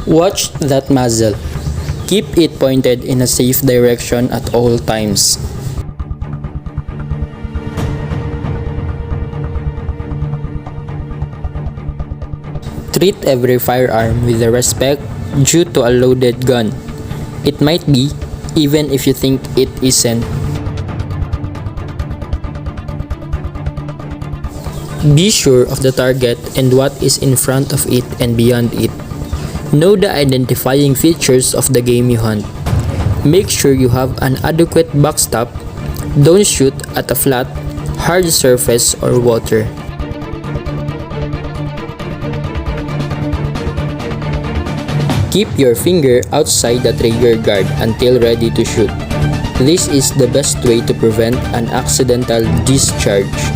Watch that muzzle. Keep it pointed in a safe direction at all times. Treat every firearm with the respect due to a loaded gun. It might be, even if you think it isn't. Be sure of the target and what is in front of it and beyond it. Know the identifying features of the game you hunt. Make sure you have an adequate backstop. Don't shoot at a flat, hard surface or water. Keep your finger outside the trigger guard until ready to shoot. This is the best way to prevent an accidental discharge.